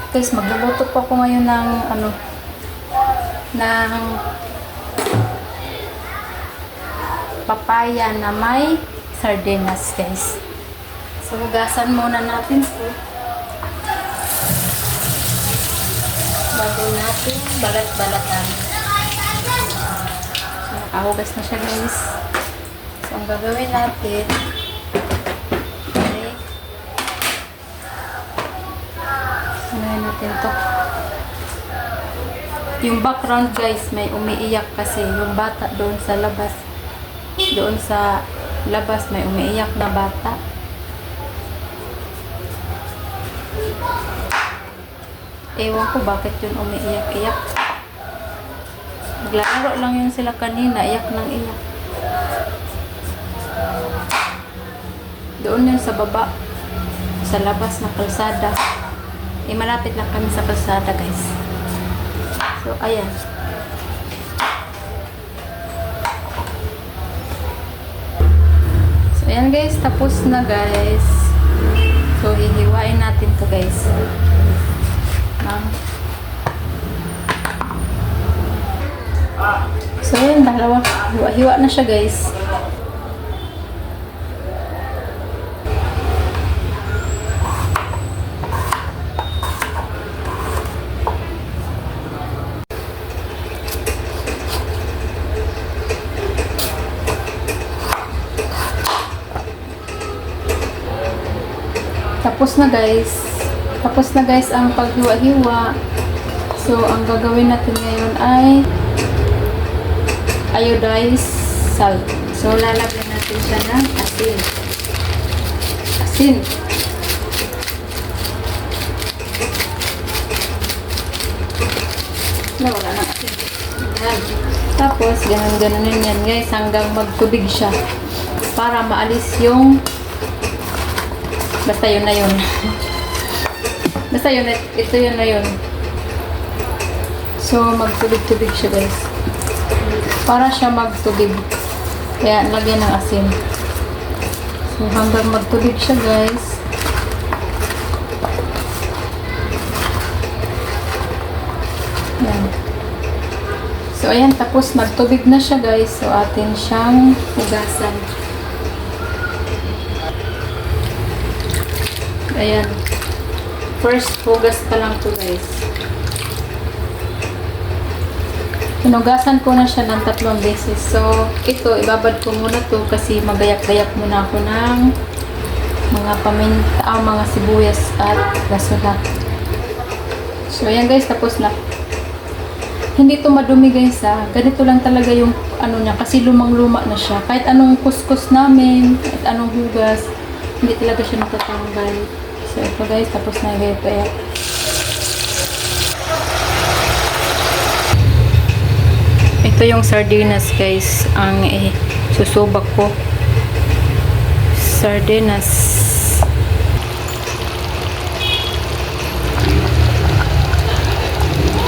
Guys, magluluto po ako ngayon ng ng papaya na may sardinas, guys. So, hugasan muna natin po. Bago natin balat-balatan. So, nakahugas na siya, guys. So, ang gagawin natin ay unahin natin to. Yung background, guys, may umiiyak kasi yung bata doon sa labas. Doon sa labas may umiiyak na bata. Ewan ko bakit yun umiiyak-iyak. Naglalaro lang yun sila kanina, iyak ng iyak. Doon yun sa baba, sa labas na kalsada. Malapit lang kami sa kalsada, guys. So, ayan. So, ayan, guys. Tapos na, guys. So, hihiwain natin to, guys. So, ayan. Dalawa. Hiwa-hiwa na siya, guys. Tapos na, guys. Tapos na, guys, ang paghiwa-hiwa. So, ang gagawin natin ngayon ay iodized salt. So, lalagyan natin siya ng asin. Asin. Wala ng asin. Ayan. Tapos, ganun-ganunin yan, guys, hanggang magtubig siya. Para maalis yung basta yun na yun. Basta yun, ito yun na yun. So, magtubig-tubig siya, guys. Para siya magtubig. Kaya, lagyan ng asin. So, hanggang magtubig siya, guys. Ayan. So, ayan. Tapos, magtubig na siya, guys. So, atin siyang hugasan. Ayan. First, hugas pa lang to, guys. Hinugasan ko na siya ng 3 beses. So, ito, ibabad ko muna to kasi magayak-gayak muna ako ng mga paminta, mga sibuyas at gasula. So, ayan, guys. Tapos na. Hindi to madumi, guys, ha. Ganito lang talaga yung ano niya kasi lumang-luma na siya. Kahit anong kuskus namin, kahit anong hugas, hindi talaga siya natatanggal. So, ito, guys, tapos na ito. Ito yung sardinas, guys, ang susubak ko. Sardinas.